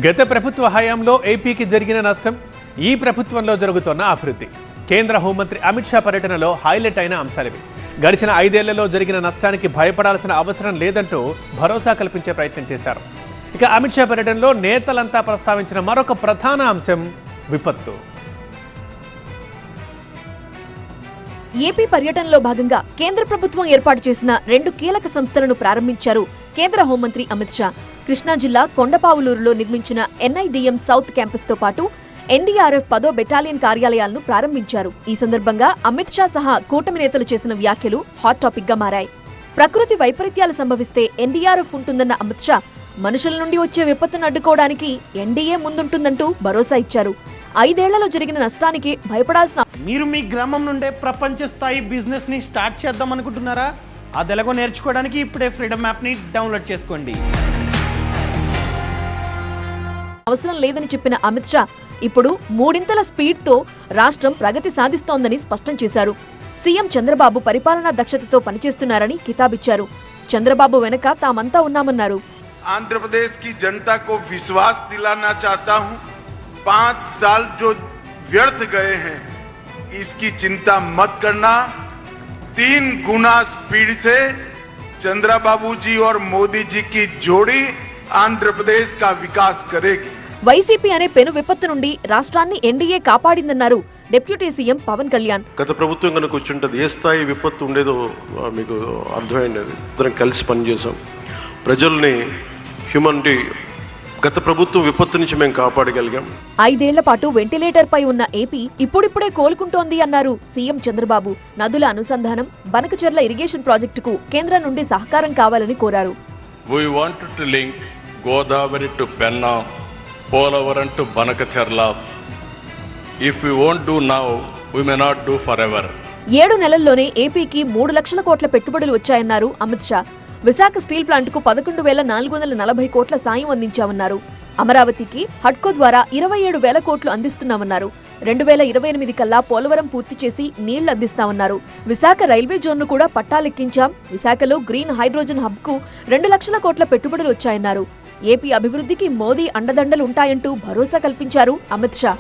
గత ప్రభుత్వ హయాంలో ఏపీకి జరిగిన నష్టం, ఈ ప్రభుత్వంలో జరుగుతున్న అభివృద్ధి. కేంద్ర హోంమంత్రి అమిత్ షా పర్యటనలో హైలైట్ అయిన అంశాలివి. గడిచిన 5 ఏళ్లలో జరిగిన నష్టానికి భయపడాల్సిన అవసరం లేదంటూ భరోసా కల్పించే ప్రయత్నం చేశారు. ఇక అమిత్ షా పర్యటనలో నేతలంతా ప్రస్తావించిన మరొక ప్రధాన అంశం విపత్తు. ఏపీ పర్యటనలో భాగంగా కేంద్ర ప్రభుత్వం ఏర్పాటు చేసిన 2 కీలక సంస్థలను ప్రారంభించారు కేంద్ర హోంమంత్రి అమిత్ షా. కృష్ణా జిల్లా కొండపావులూరులో నిర్మించిన ఎన్ఐడిఎం సౌత్ క్యాంపస్ తో పాటు ఎన్డీఆర్ఎఫ్ 10వ బెటాలియన్ కార్యాలయాలను ప్రారంభించారు. ఈ సందర్భంగా అమిత్ షా సహా కూటమి నేతలు చేసిన వ్యాఖ్యలు హాట్ టాపిక్ గా మారాయి. ప్రకృతి వైపరీత్యాలు సంభవిస్తే ఎన్డీఆర్ఎఫ్ ఉంటుందన్న అమిత్ షా మనుషుల నుండి వచ్చే విపత్తును అడ్డుకోవడానికి ఎన్డీఏ ముందుంటుందంటూ భరోసా ఇచ్చారు. 5 ఏళ్లలో జరిగిన నష్టానికి భయపడాల్సిన మీరు మీ గ్రామం నుండే ప్రపంచ స్థాయి బిజినెస్ ని స్టార్ట్ చేద్దాం అనుకుంటున్నారా? అది ఎలాగో నేర్చుకోవడానికి ఇప్పుడే ఫ్రీడమ్ యాప్ ని డౌన్లోడ్ చేసుకోండి. అవసరం లేదని చెప్పిన అమిత్ షా ఇప్పుడు 3 స్పీడ్ తో రాష్ట్రం ప్రగతి సాధిస్తోందని స్పష్టం చేశారు. సీఎం చంద్రబాబు పరిపాలనా దక్షతతో పనిచేస్తున్నారని కితాబిచ్చారు. చంద్రబాబు వెనక తామంతా ఉన్నామన్నారు. ఆంధ్రప్రదేశ్ की जनता को विश्वास दिलाना चाहता हूं. 5 साल जो व्यर्थ गए हैं इसकी चिंता मत करना. 3 गुना स्पीड से चंद्रबाबू जी और मोदी जी की जोड़ी आंध्र प्रदेश का विकास करेगी. వైసీపీ అనే పెను విపత్తు నుండి రాష్ట్రాన్ని ఎన్డీఏ కాపాడిందన్నారు డిప్యూటీ సీఎం పవన్ కళ్యాణ్. గత ప్రభుత్వం కనుక వచ్చింటది ఏ స్థాయి విపత్తు ఉండేదో మీకు అర్థమైనది. ఇద్దరం కలిసి పనిచేసాం. ప్రజల్ని హ్యూమనిటీ గత ప్రభుత్వం విపత్తు నుంచి మేము కాపాడగలిగాం. 5 ఏళ్ల పాటు వెంటిలేటర్ పై ఉన్న ఏపీ ఇప్పుడిప్పుడే కోలుకుంటోంది అన్నారు సీఎం చంద్రబాబు. నదుల అనుసంధానం, బనకచెర్ల ఇరిగేషన్ ప్రాజెక్టుకు కేంద్రం నుండి సహకారం కావాలని కోరారు. We want to link Godavari to Penna, Polavaram to Banakacherla. If we won't do now, we may not do forever. 7 నెలల్లోనే ఏపీకి 3 లక్షల కోట్ల పెట్టుబడులు వచ్చాయన్నారు అమిత్ షా. విశాఖ స్టీల్ ప్లాంట్కు 11,440 కోట్ల సాయం అందించామన్నారు. అమరావతికి హడ్కో ద్వారా 27,000 కోట్లు అందిస్తున్నామన్నారు. 2028 కల్లా పోలవరం పూర్తి చేసి నీళ్లు అందిస్తామన్నారు. విశాఖ రైల్వే జోన్ను కూడా పట్టాలెక్కించాం. విశాఖలో గ్రీన్ హైడ్రోజన్ హబ్కు 2 లక్షల కోట్ల పెట్టుబడులు వచ్చాయన్నారు. ఏపీ అభివృద్ధికి మోదీ అండదండలు ఉంటాయంటూ భరోసా కల్పించారు అమిత్ షా.